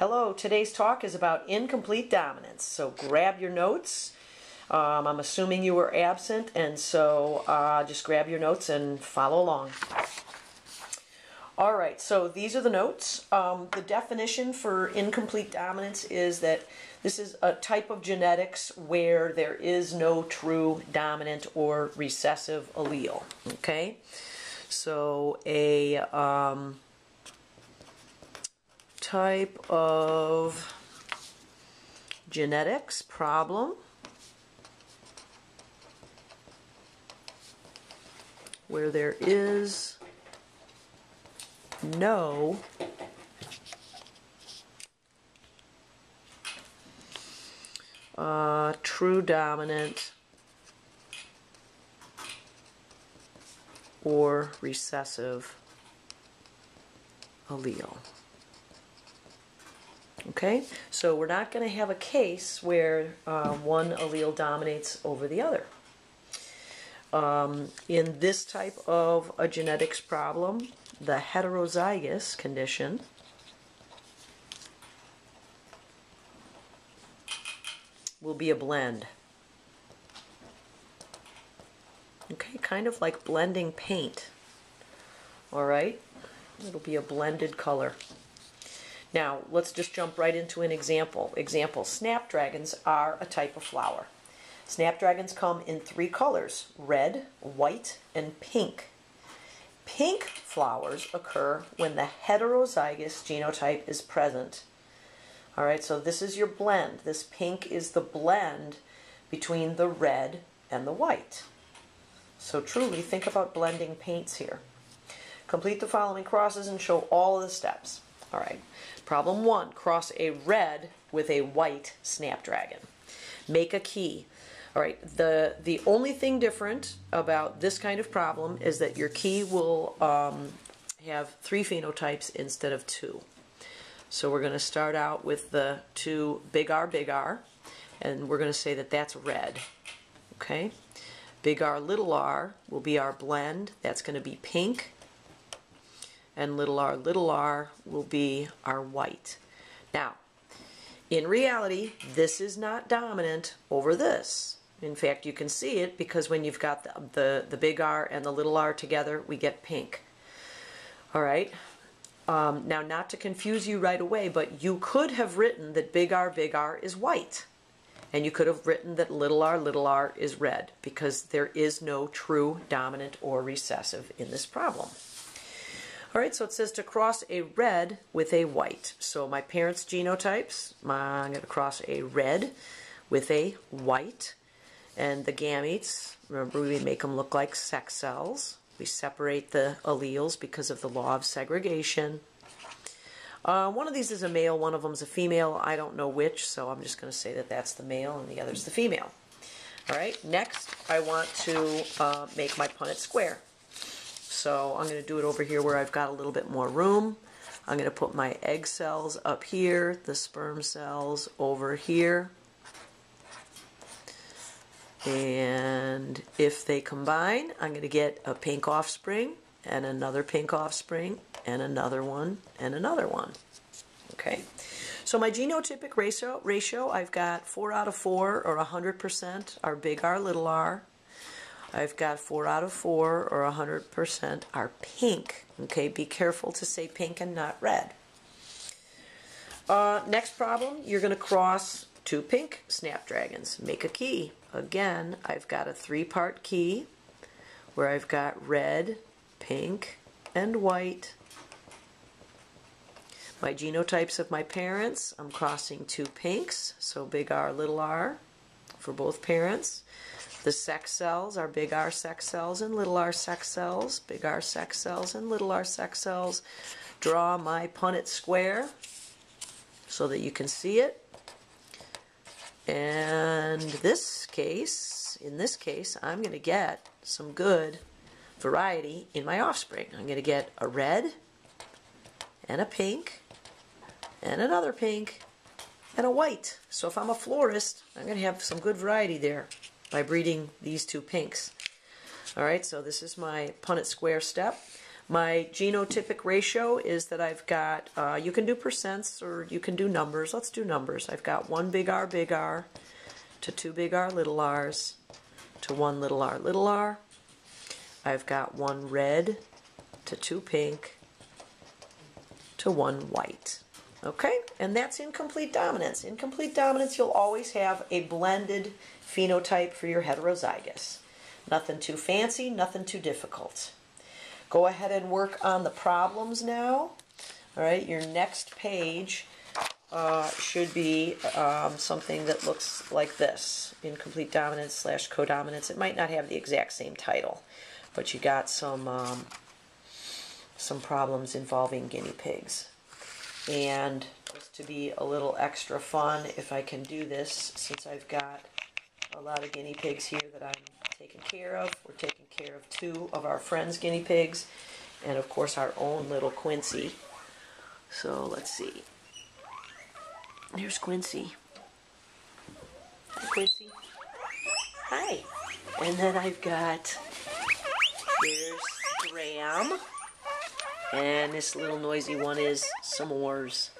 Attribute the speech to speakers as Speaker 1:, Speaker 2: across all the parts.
Speaker 1: Hello, today's talk is about incomplete dominance. So grab your notes. I'm assuming you were absent, and so just grab your notes and follow along. All right, so these are the notes. The definition for incomplete dominance is that this is a type of genetics where there is no true dominant or recessive allele. Okay, so a type of genetics problem where there is no true dominant or recessive allele. Okay, so we're not going to have a case where one allele dominates over the other. In this type of a genetics problem, the heterozygous condition will be a blend. Okay, kind of like blending paint. All right, it'll be a blended color. Now, let's just jump right into an example. Snapdragons are a type of flower. Snapdragons come in three colors: red, white, and pink. Pink flowers occur when the heterozygous genotype is present. All right, so this is your blend. This pink is the blend between the red and the white. So truly, think about blending paints here. Complete the following crosses and show all of the steps. All right, problem 1, cross a red with a white snapdragon. Make a key. All right, the only thing different about this kind of problem is that your key will have 3 phenotypes instead of 2. So we're going to start out with the 2 big R, and we're going to say that that's red. Okay, big R, little r will be our blend. That's going to be pink. And little r will be our white. Now, in reality, this is not dominant over this. In fact, you can see it because when you've got the big R and the little r together, we get pink. All right. Now, not to confuse you right away, but you could have written that big R is white. And you could have written that little r is red, because there is no true dominant or recessive in this problem. All right, so it says to cross a red with a white. So my parents' genotypes, I'm going to cross a red with a white. And the gametes, remember, we make them look like sex cells. We separate the alleles because of the law of segregation. One of these is a male, one of them is a female. I don't know which, so I'm just going to say that that's the male and the other's the female. All right, next I want to make my Punnett square. So I'm going to do it over here where I've got a little bit more room. I'm going to put my egg cells up here, the sperm cells over here. And if they combine, I'm going to get a pink offspring and another pink offspring and another one and another one. Okay, so my genotypic ratio, I've got 4 out of 4 or 100% are big R, little r. I've got 4 out of 4 or 100% are pink. Okay, be careful to say pink and not red. Next problem, you're going to cross 2 pink snapdragons. Make a key. Again, I've got a 3-part key where I've got red, pink, and white. My genotypes of my parents, I'm crossing 2 pinks, so big R, little r for both parents. The sex cells are big R sex cells and little r sex cells, big R sex cells and little r sex cells. Draw my Punnett square so that you can see it. And in this case, I'm going to get some good variety in my offspring. I'm going to get a red and a pink and another pink and a white. So if I'm a florist, I'm going to have some good variety there by breeding these 2 pinks. All right, so this is my Punnett square step. My genotypic ratio is that I've got, you can do percents or you can do numbers. Let's do numbers. I've got 1 big R to 2 big R little r's to 1 little r. I've got 1 red to 2 pink to 1 white. Okay, and that's incomplete dominance. Incomplete dominance, you'll always have a blended phenotype for your heterozygous. Nothing too fancy, nothing too difficult. Go ahead and work on the problems now. All right, your next page should be something that looks like this: incomplete dominance / codominance. It might not have the exact same title, but you got some problems involving guinea pigs. And just to be a little extra fun, if I can do this, since I've got a lot of guinea pigs here that I'm taking care of. We're taking care of 2 of our friends' guinea pigs, and of course our own little Quincy. So let's see. There's Quincy. Hi, Quincy. Hi. And then I've got, there's Graham. And this little noisy one is S'mores.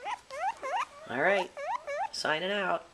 Speaker 1: All right, signing out.